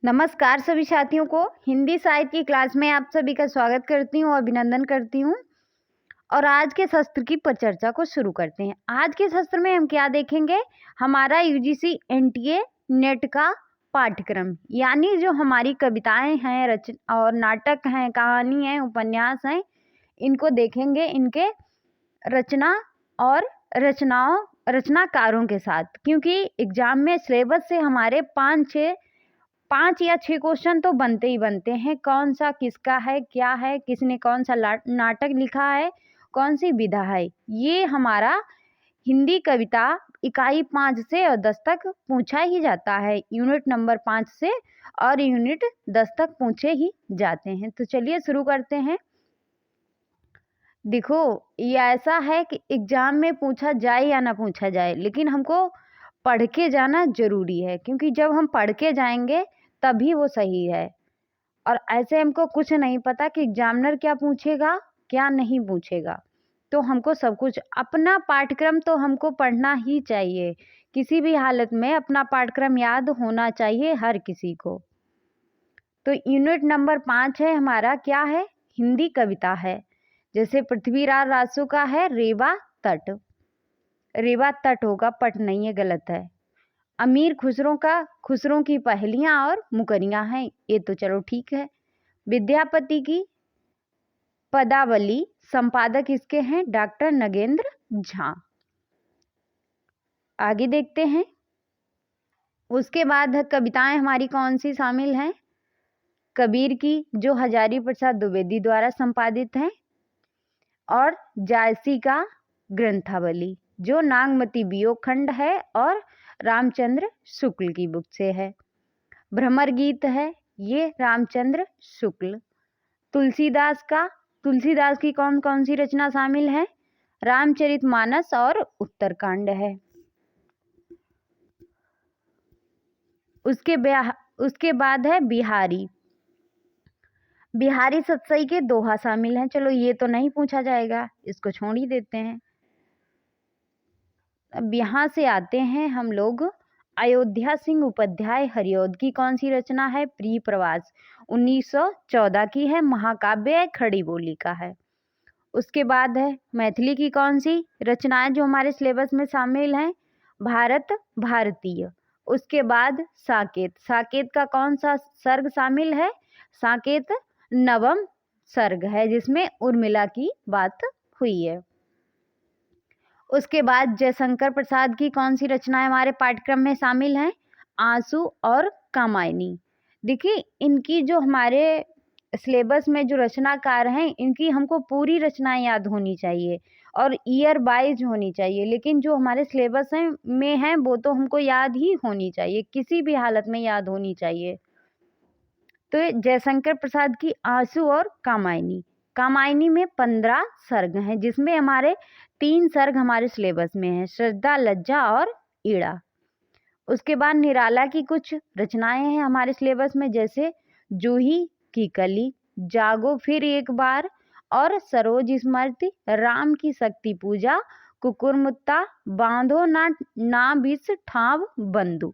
नमस्कार सभी साथियों को। हिंदी साहित्य की क्लास में आप सभी का स्वागत करती हूँ, अभिनंदन करती हूँ। और आज के शस्त्र की परिचर्चा को शुरू करते हैं। आज के शस्त्र में हम क्या देखेंगे, हमारा यूजीसी एनटीए नेट का पाठ्यक्रम, यानी जो हमारी कविताएं हैं, और नाटक हैं, कहानी हैं, उपन्यास हैं, इनको देखेंगे, इनके रचना और रचनाकारों के साथ। क्योंकि एग्जाम में सिलेबस से हमारे पाँच या छह क्वेश्चन तो बनते ही बनते हैं। कौन सा किसका है, क्या है, किसने कौन सा नाटक लिखा है, कौन सी विधा है, ये हमारा हिंदी कविता इकाई 5 से और 10 तक पूछा ही जाता है। यूनिट नंबर 5 से और यूनिट 10 तक पूछे ही जाते हैं। तो चलिए शुरू करते हैं। देखो, ये ऐसा है कि एग्जाम में पूछा जाए या ना पूछा जाए, लेकिन हमको पढ़ के जाना जरूरी है। क्योंकि जब हम पढ़ के जाएंगे तभी वो सही है। और ऐसे हमको कुछ नहीं पता कि एग्जामिनर क्या पूछेगा, क्या नहीं पूछेगा। तो हमको सब कुछ अपना पाठ्यक्रम तो हमको पढ़ना ही चाहिए। किसी भी हालत में अपना पाठ्यक्रम याद होना चाहिए हर किसी को। तो यूनिट नंबर 5 है हमारा, क्या है, हिंदी कविता है। जैसे पृथ्वीराज रासू का है रेवा तट। रेवा तट होगा, पट नहीं है, गलत है। अमीर खुसरो का खुसरो की पहेलियां और मुकरियां हैं, ये तो चलो ठीक है। विद्यापति की पदावली, संपादक इसके हैं डॉक्टर नगेंद्र झा। आगे देखते हैं। उसके बाद कविताएं हमारी कौन सी शामिल हैं, कबीर की, जो हजारी प्रसाद द्विवेदी द्वारा संपादित है, और जायसी का ग्रंथावली, जो नागमती वियोग खंड है और रामचंद्र शुक्ल की बुक से है। भ्रमर गीत है, ये रामचंद्र शुक्ल। तुलसीदास की कौन कौन सी रचना शामिल है, रामचरितमानस और उत्तरकांड है। उसके बाद है बिहारी सतसई के दोहा शामिल हैं। चलो ये तो नहीं पूछा जाएगा, इसको छोड़ ही देते हैं। अब यहाँ से आते हैं हम लोग, अयोध्या सिंह उपाध्याय हरिऔध की कौन सी रचना है, प्रिय प्रवास, 1914 की है, महाकाव्य खड़ी बोली का है। उसके बाद है मैथिली की कौन सी रचनाएं जो हमारे सिलेबस में शामिल हैं, भारत भारतीय। उसके बाद साकेत का कौन सा सर्ग शामिल है, साकेत नवम सर्ग है, जिसमें उर्मिला की बात हुई है। उसके बाद जयशंकर प्रसाद की कौन सी रचनाएं हमारे पाठ्यक्रम में शामिल हैं, आंसू और कामायनी। देखिए, इनकी जो हमारे सिलेबस में जो रचनाकार हैं, इनकी हमको पूरी रचनाएं याद होनी चाहिए और ईयर वाइज होनी चाहिए। लेकिन जो हमारे सिलेबस में हैं वो तो हमको याद ही होनी चाहिए, किसी भी हालत में याद होनी चाहिए। तो जयशंकर प्रसाद की आंसू और कामायनी में 15 सर्ग हैं, जिसमें हमारे 3 सर्ग हमारे सिलेबस में हैं, श्रद्धा, लज्जा और ईड़ा। उसके बाद निराला की कुछ रचनाएं हैं हमारे सिलेबस में, जैसे जूही की कली, जागो फिर एक बार, और सरोज स्मृति, राम की शक्ति पूजा, कुकुरमुत्ता, बांधो ना बिस ठाव बंधु,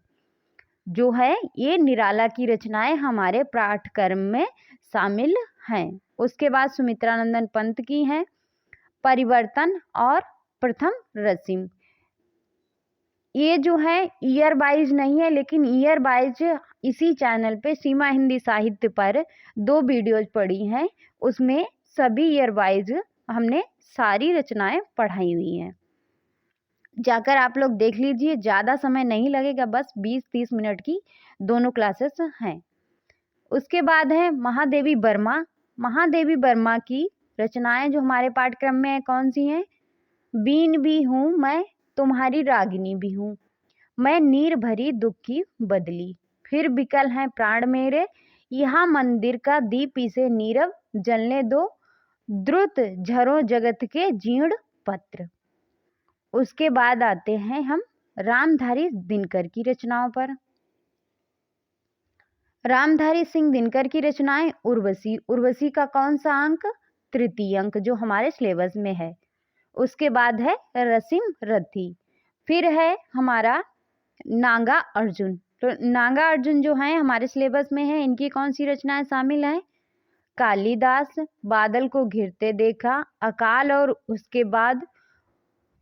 जो है ये निराला की रचनाएं हमारे पाठ्यक्रम में शामिल हैं। उसके बाद सुमित्रानंदन पंत की हैं परिवर्तन और प्रथम रसिम। ये जो है ईयर वाइज नहीं है, लेकिन ईयर वाइज इसी चैनल पे सीमा हिंदी साहित्य पर 2 वीडियोज पड़ी हैं, उसमें सभी ईयर वाइज हमने सारी रचनाएं पढ़ाई हुई हैं। जाकर आप लोग देख लीजिए, ज़्यादा समय नहीं लगेगा, बस 20-30 मिनट की दोनों क्लासेस हैं। उसके बाद है महादेवी वर्मा की रचनाएं जो हमारे पाठ्यक्रम में है, कौन सी हैं, बीन भी हूँ मैं, तुम्हारी रागिनी भी हूँ, मैं नीर भरी दुख की बदली, फिर बिकल हैं प्राण मेरे, यहाँ मंदिर का दीप इसे नीरव जलने दो, द्रुत झरों जगत के जीर्ण पत्र। उसके बाद आते हैं हम रामधारी दिनकर की रचनाओं पर। रामधारी सिंह दिनकर की रचनाएं उर्वशी का कौन सा अंक, तृतीय अंक, जो हमारे सिलेबस में है। उसके बाद है रसीम रथी, फिर है हमारा नागा अर्जुन, तो नागार्जुन जो हैं हमारे सिलेबस में है, इनकी कौन सी रचनाएं शामिल हैं? कालिदास, बादल को घिरते देखा, अकाल और उसके बाद,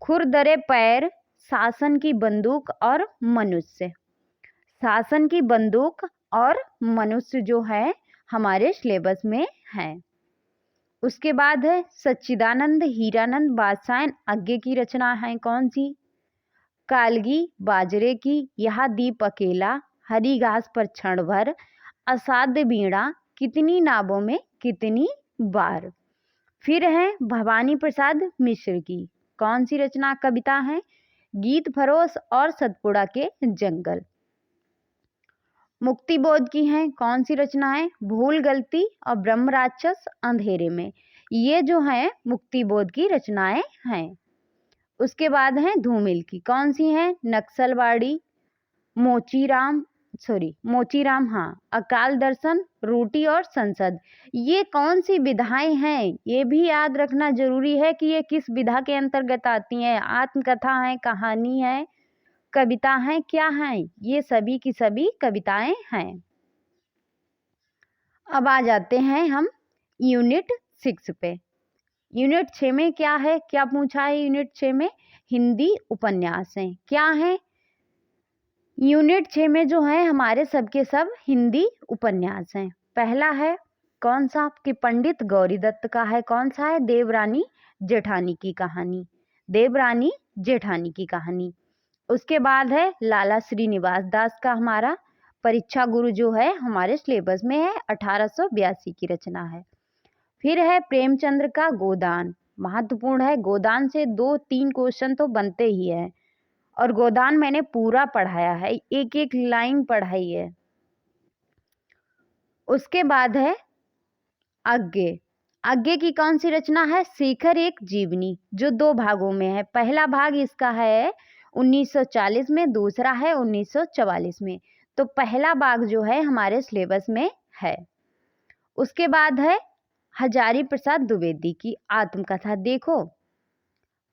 खुरदरे पैर, शासन की बंदूक और मनुष्य। शासन की बंदूक और मनुष्य जो है हमारे सिलेबस में है। उसके बाद है सच्चिदानंद हीरानंद बादशाह आज्ञे की रचना है कौन सी? कालगी, बाजरे की, यहाँ दीप अकेला, हरी घास पर क्षण भर, असाध्य बीणा, कितनी नावों में कितनी बार। फिर है भवानी प्रसाद मिश्र की कौन सी रचना कविता है? गीत फरोश और सतपुड़ा के जंगल। मुक्तिबोध की हैं कौन सी रचना है? भूल गलती और ब्रह्म राक्षस अंधेरे में। ये जो है मुक्तिबोध की रचनाएं हैं। उसके बाद है धूमिल की कौन सी है? नक्सलवाड़ी, मोचीराम, हाँ, अकाल दर्शन, रोटी और संसद। ये कौन सी विधाएं हैं? ये भी याद रखना जरूरी है कि ये किस विधा के अंतर्गत आती हैं। आत्मकथा है, कहानी है, कविता है, क्या है? ये सभी की सभी कविताएं हैं। अब आ जाते हैं हम यूनिट 6 पे। यूनिट 6 में क्या है? क्या पूछा है यूनिट 6 में? हिंदी उपन्यास हैं। क्या है? यूनिट 6 में जो है हमारे सबके सब हिंदी उपन्यास हैं। पहला है कौन सा? कि पंडित गौरी दत्त का है। कौन सा है? देवरानी जेठानी की कहानी। देवरानी जेठानी की कहानी। उसके बाद है लाला श्रीनिवास दास का हमारा परीक्षा गुरु जो है हमारे सिलेबस में है, 1882 की रचना है। फिर है प्रेमचंद्र का गोदान, महत्वपूर्ण है। गोदान से 2-3 क्वेश्चन तो बनते ही है और गोदान मैंने पूरा पढ़ाया है, एक एक लाइन पढ़ाई है। उसके बाद है आज्ञे। आज्ञे की कौन सी रचना है? शेखर एक जीवनी, जो 2 भागों में है। पहला भाग इसका है 1940 में, दूसरा है 1944 में। तो पहला भाग जो है हमारे सिलेबस में है। उसके बाद है हजारी प्रसाद द्विवेदी की आत्मकथा। देखो,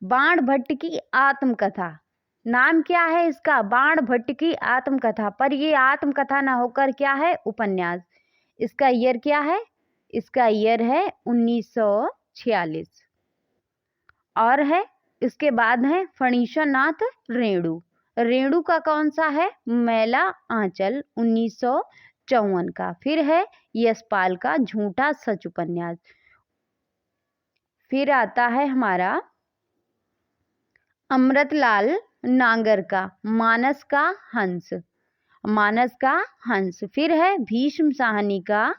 बाण भट्ट की आत्मकथा, नाम क्या है इसका? बाण भट्ट की आत्मकथा। पर ये आत्मकथा ना होकर क्या है? उपन्यास। इसका ईयर क्या है? इसका ईयर है 1946। और है इसके बाद है फणीश्वर नाथ रेणु। रेणु का कौन सा है? मैला आंचल, 1954 का। फिर है यशपाल का झूठा सच उपन्यास। फिर आता है हमारा अमृतलाल नागर का मानस का हंस, मानस का हंस। फिर है भीष्म साहनी का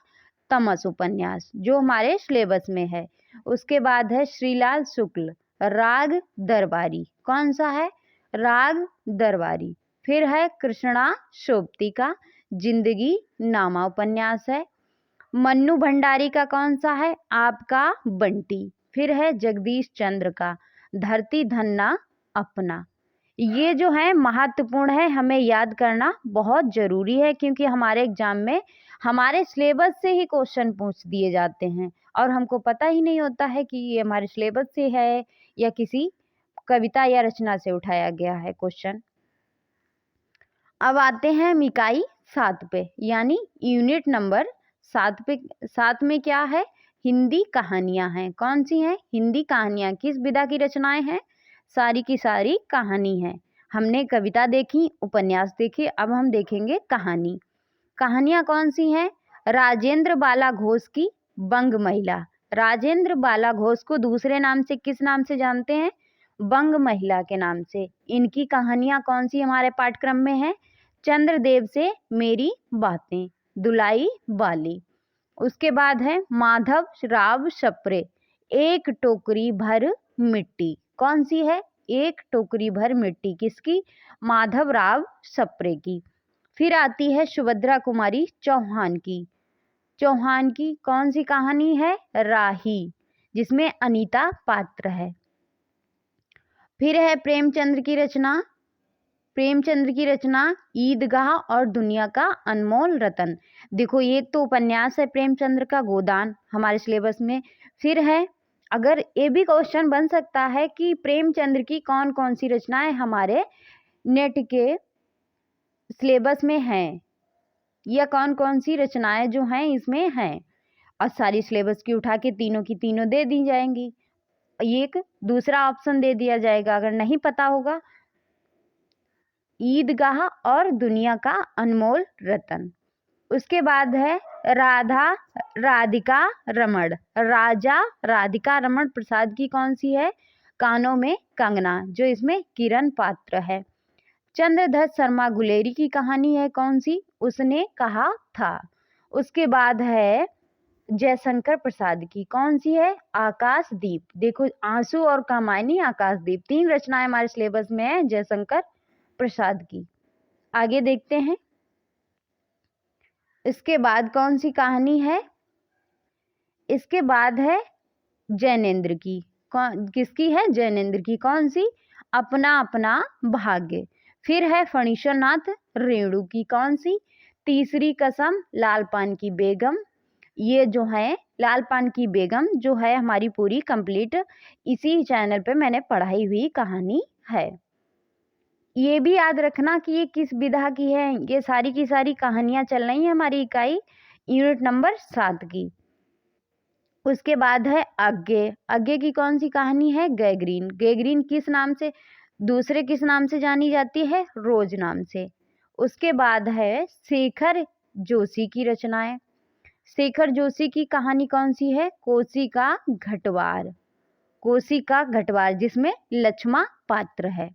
तमस उपन्यास, जो हमारे सिलेबस में है। उसके बाद है श्रीलाल शुक्ल राग दरबारी। कौन सा है? राग दरबारी। फिर है कृष्णा शोभती का जिंदगी नामा उपन्यास है। मन्नू भंडारी का कौन सा है? आपका बंटी। फिर है जगदीश चंद्र का धरती धन्ना अपना। ये जो है महत्वपूर्ण है, हमें याद करना बहुत जरूरी है, क्योंकि हमारे एग्जाम में हमारे सिलेबस से ही क्वेश्चन पूछ दिए जाते हैं और हमको पता ही नहीं होता है कि ये हमारे सिलेबस से है या किसी कविता या रचना से उठाया गया है क्वेश्चन। अब आते हैं हम इकाई 7 पे, यानी यूनिट नंबर 7 पे। 7 में क्या है? हिंदी कहानियां हैं। कौन सी हैं? हिंदी कहानियां। किस विधा की रचनाएं हैं? सारी की सारी कहानी है। हमने कविता देखी, उपन्यास देखे, अब हम देखेंगे कहानी। कहानियां कौन सी हैं? राजेंद्र बाला घोष की बंग महिला। राजेंद्र बाला घोष को दूसरे नाम से किस नाम से जानते हैं? बंग महिला के नाम से। इनकी कहानियां कौन सी हमारे पाठ्यक्रम में है? चंद्रदेव से मेरी बातें, दुलाई बाली। उसके बाद है माधव राव सप्रे, एक टोकरी भर मिट्टी। कौन सी है? एक टोकरी भर मिट्टी। किसकी? माधव राव सप्रे की। फिर आती है सुभद्रा कुमारी चौहान की। चौहान की कौन सी कहानी है? राही, जिसमें अनीता पात्र है। फिर है प्रेमचंद्र की रचना। प्रेमचंद्र की रचना ईदगाह और दुनिया का अनमोल रतन। देखो, ये तो उपन्यास है प्रेमचंद्र का गोदान हमारे सिलेबस में। फिर है, अगर ये भी क्वेश्चन बन सकता है कि प्रेमचंद्र की कौन कौन सी रचनाएं हमारे नेट के सिलेबस में हैं, या कौन कौन सी रचनाएं जो हैं इसमें हैं, और सारी सिलेबस की उठा के तीनों की तीनों दे दी जाएंगी। एक दूसरा ऑप्शन दे दिया जाएगा अगर नहीं पता होगा, ईदगाह और दुनिया का अनमोल रतन। उसके बाद है राधिका रमण। राजा राधिका रमण प्रसाद की कौन सी है, कानों में कंगना, जो इसमें किरण पात्र है। चंद्रदत्त शर्मा गुलेरी की कहानी है कौन सी, उसने कहा था। उसके बाद है जयशंकर प्रसाद की कौन सी है, आकाशदीप। देखो, आंसू और कामायनी, आकाशदीप, 3 रचनाएं हमारे सिलेबस में है जयशंकर प्रसाद की। आगे देखते हैं, इसके बाद कौन सी कहानी है, इसके बाद है जैनेन्द्र की। किसकी है, जैनेन्द्र की। कौन सी, अपना अपना भाग्य। फिर है फणीश्वरनाथ रेणु की कौन सी, तीसरी कसम, लाल पान की बेगम। ये जो है लाल पान की बेगम जो है हमारी पूरी कंप्लीट इसी चैनल पे मैंने पढ़ाई हुई कहानी है। ये भी याद रखना कि ये किस विधा की है, ये सारी की सारी कहानियां चल रही हैं हमारी इकाई यूनिट नंबर 7 की। उसके बाद है आगे की कौन सी कहानी है, गैगरीन। गैगरीन किस नाम से, दूसरे किस नाम से जानी जाती है, रोज नाम से। उसके बाद है शेखर जोशी की रचनाएं। शेखर जोशी की कहानी कौन सी है, कोसी का घटवार। कोसी का घटवार जिसमें लक्ष्मा पात्र है।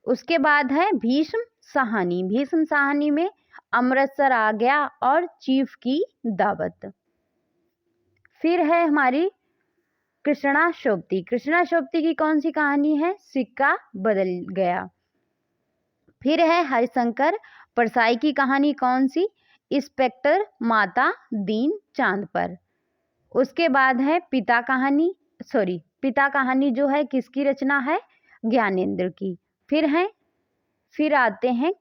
उसके बाद है भीष्म साहनी। भीष्म साहनी में अमृतसर आ गया और चीफ की दावत। फिर है हमारी कृष्णा शोभती। कृष्णा शोभती की कौन सी कहानी है, सिक्का बदल गया। फिर है हरिशंकर परसाई की कहानी कौन सी, इंस्पेक्टर माता दीन चांद पर। उसके बाद है पिता कहानी जो है किसकी रचना है, ज्ञानेंद्र की। फिर आते हैं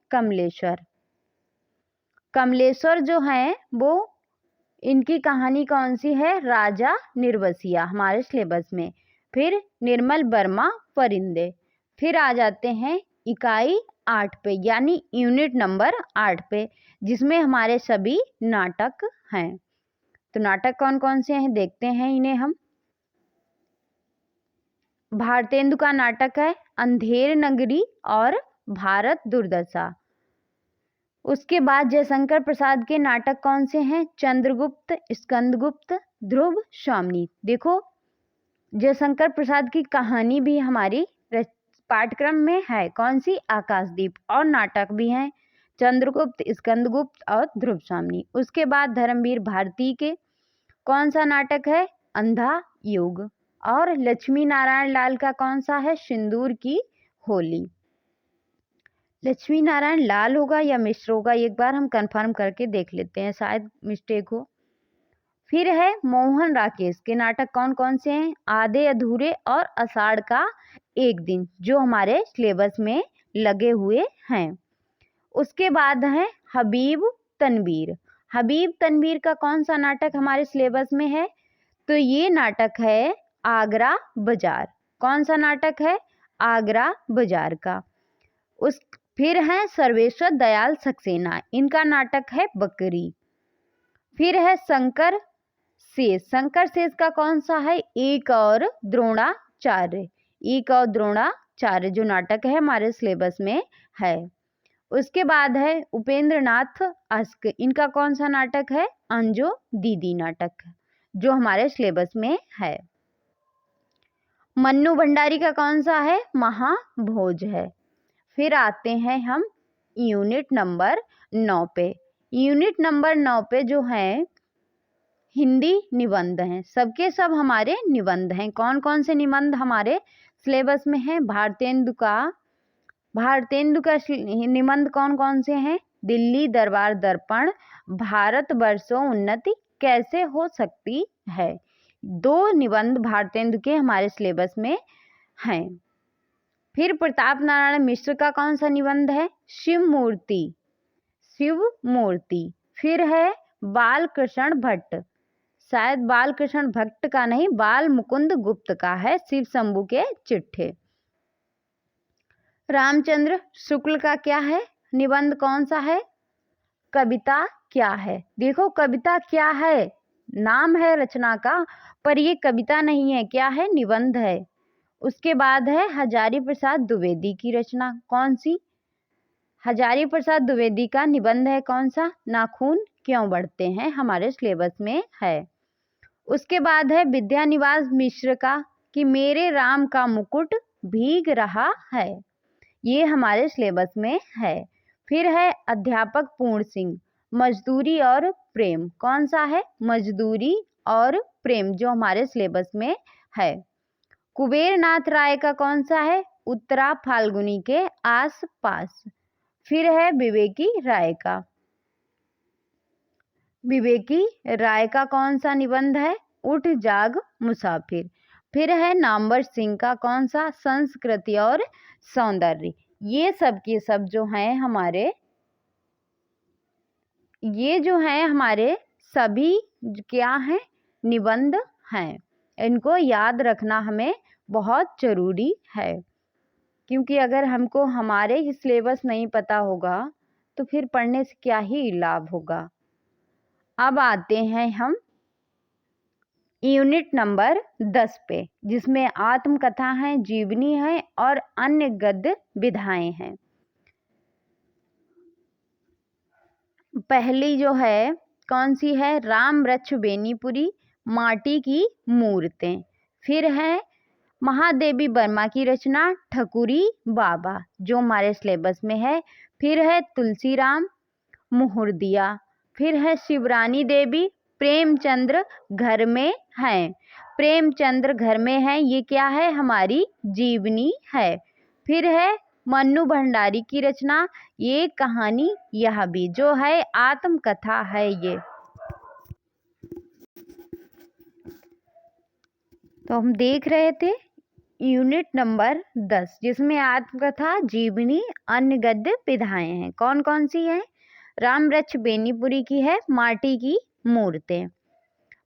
कमलेश्वर जो है वो, इनकी कहानी कौन सी है, राजा निर्वसिया हमारे सिलेबस में। फिर निर्मल वर्मा परिंदे। फिर आ जाते हैं इकाई 8 पे, यानी यूनिट नंबर 8 पे, जिसमें हमारे सभी नाटक हैं। तो नाटक कौन कौन से हैं देखते हैं इन्हें हम। भारतेंदु का नाटक है अंधेर नगरी और भारत दुर्दशा। उसके बाद जयशंकर प्रसाद के नाटक कौन से हैं, चंद्रगुप्त, स्कंदगुप्त, ध्रुव स्वामिनी। देखो, जयशंकर प्रसाद की कहानी भी हमारी पाठ्यक्रम में है कौन सी, आकाशदीप, और नाटक भी हैं चंद्रगुप्त, स्कंदगुप्त और ध्रुव स्वामिनी। उसके बाद धर्मवीर भारती के कौन सा नाटक है, अंधा युग। और लक्ष्मी नारायण लाल का कौन सा है, सिंदूर की होली। लक्ष्मी नारायण लाल होगा या मिश्र होगा, एक बार हम कंफर्म करके देख लेते हैं, शायद मिस्टेक हो। फिर है मोहन राकेश के नाटक कौन कौन से हैं, आधे अधूरे और आषाढ़ का एक दिन, जो हमारे सिलेबस में लगे हुए हैं। उसके बाद है हबीब तनवीर। हबीब तनवीर का कौन सा नाटक हमारे सिलेबस में है, तो ये नाटक है आगरा बाजार। कौन सा नाटक है, आगरा बाजार का। फिर है सर्वेश्वर दयाल सक्सेना, इनका नाटक है बकरी। फिर है शंकर शेष का कौन सा है, एक और द्रोणाचार्य। जो नाटक है हमारे सिलेबस में है। उसके बाद है उपेंद्र नाथ अस्क, इनका कौन सा नाटक है, अंजो दीदी नाटक, जो हमारे सिलेबस में है। मन्नू भंडारी का कौन सा है, महाभोज है। फिर आते हैं हम यूनिट नंबर 9 पे। यूनिट नंबर 9 पे जो है हिंदी निबंध हैं, सबके सब हमारे निबंध हैं। कौन कौन से निबंध हमारे सिलेबस में है, भारतेंदु का निबंध कौन कौन से हैं, दिल्ली दरबार दर्पण, भारतवर्षों उन्नति कैसे हो सकती है। 2 निबंध भारतेंदु के हमारे सिलेबस में हैं। फिर प्रताप नारायण मिश्र का कौन सा निबंध है, शिव मूर्ति। फिर है बालकृष्ण भट्ट, शायद बालकृष्ण भट्ट का नहीं, बाल मुकुंद गुप्त का है, शिव शंभू के चिट्ठे। रामचंद्र शुक्ल का क्या है, निबंध कौन सा है? कविता क्या है? देखो कविता क्या है, नाम है रचना का, पर ये कविता नहीं है, क्या है? निबंध है। उसके बाद है हजारी प्रसाद द्विवेदी की रचना, कौन सी? हजारी प्रसाद द्विवेदी का निबंध है कौन सा? नाखून क्यों बढ़ते हैं, हमारे सिलेबस में है। उसके बाद है विद्यानिवास मिश्र का कि मेरे राम का मुकुट भीग रहा है, ये हमारे सिलेबस में है। फिर है अध्यापक पूर्ण सिंह मजदूरी और प्रेम, कौन सा है? मजदूरी और प्रेम, जो हमारे सिलेबस में है। कुबेर नाथ राय का कौन सा है? उत्तरा फाल्गुनी के आस पास। फिर है विवेकी राय का, विवेकी राय का कौन सा निबंध है? उठ जाग मुसाफिर। फिर है नामवर सिंह का कौन सा? संस्कृति और सौंदर्य। ये सब के सब जो हैं हमारे, ये जो हैं हमारे सभी क्या हैं? निबंध हैं। इनको याद रखना हमें बहुत ज़रूरी है, क्योंकि अगर हमको हमारे ही सिलेबस नहीं पता होगा तो फिर पढ़ने से क्या ही लाभ होगा। अब आते हैं हम यूनिट नंबर 10 पे, जिसमें आत्मकथा है, जीवनी है और अन्य गद्य विधाएं हैं। पहली जो है कौन सी है? राम वृक्ष बेनीपुरी, माटी की मूर्तें। फिर है महादेवी वर्मा की रचना ठकुरी बाबा, जो हमारे सिलेबस में है। फिर है तुलसीराम मुहुर्दिया। फिर है शिवरानी देवी प्रेमचंद्र घर में हैं, प्रेमचंद्र घर में हैं, ये क्या है? हमारी जीवनी है। फिर है मन्नू भंडारी की रचना ये कहानी यह भी, जो है आत्मकथा है ये। तो हम देख रहे थे यूनिट नंबर 10, जिसमें आत्मकथा, जीवनी, अन्य गद्य विधाएं हैं। कौन कौन सी हैं? राम वृक्ष बेनीपुरी की है माटी की मूर्तें,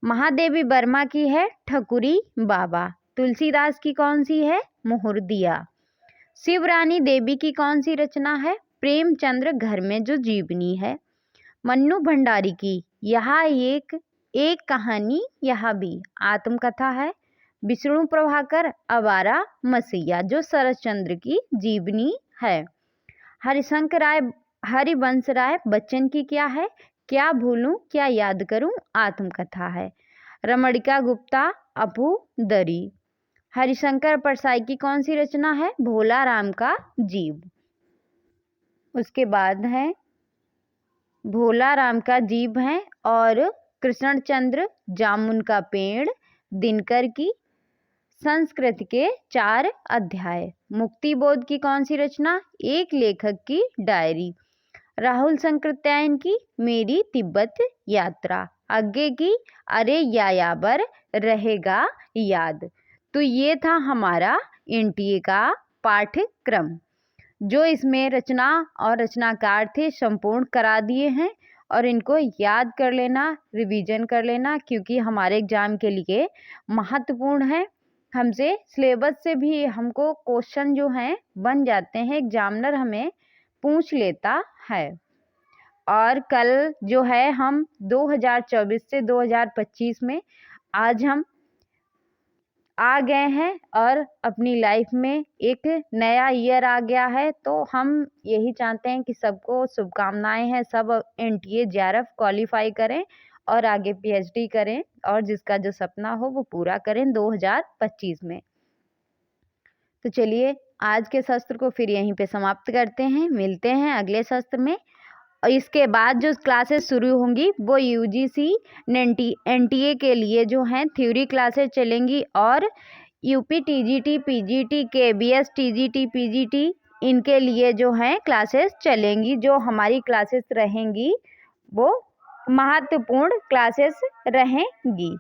महादेवी वर्मा की है ठकुरी बाबा, तुलसीदास की कौन सी है? मुहुर्दिया, शिवरानी देवी की कौन सी रचना है? प्रेमचंद्र घर में जो जीवनी है, मन्नू भंडारी की यह एक कहानी यह भी आत्मकथा है, विष्णु प्रभाकर आवारा मसीहा जो शरतचंद्र की जीवनी है, हरिवंश राय बच्चन की क्या है? क्या भूलूं क्या याद करूं आत्मकथा है, रमणिका गुप्ता अपू दरी, हरिशंकर परसाई की कौन सी रचना है? भोला राम का जीव। उसके बाद है भोला राम का जीव है और कृष्णचंद्र जामुन का पेड़, दिनकर की संस्कृत के 4 अध्याय, मुक्तिबोध की कौन सी रचना? एक लेखक की डायरी, राहुल संकृत्यायन की मेरी तिब्बत यात्रा, आगे की अरे यायावर रहेगा याद। तो ये था हमारा एनटीए का पाठ्यक्रम, जो इसमें रचना और रचनाकार थे संपूर्ण करा दिए हैं, और इनको याद कर लेना, रिवीजन कर लेना, क्योंकि हमारे एग्जाम के लिए महत्वपूर्ण है। हमसे सिलेबस से भी हमको क्वेश्चन जो हैं बन जाते हैं, एग्जामिनर हमें पूछ लेता है। और कल जो है हम 2024 से 2025 में आज हम आ गए हैं और अपनी लाइफ में एक नया ईयर आ गया है, तो हम यही चाहते हैं कि सबको शुभकामनाएं हैं, सब एनटीए जेआरएफ क्वालिफाई करें और आगे पीएचडी करें, और जिसका जो सपना हो वो पूरा करें 2025 में। तो चलिए आज के सत्र को फिर यहीं पे समाप्त करते हैं, मिलते हैं अगले सत्र में। और इसके बाद जो क्लासेस शुरू होंगी वो यूजीसी एनटीए के लिए जो हैं थ्योरी क्लासेस चलेंगी, और UP TGT PGT KBS TGT PGT इनके लिए जो हैं क्लासेस चलेंगी। जो हमारी क्लासेस रहेंगी वो महत्वपूर्ण क्लासेस रहेंगी।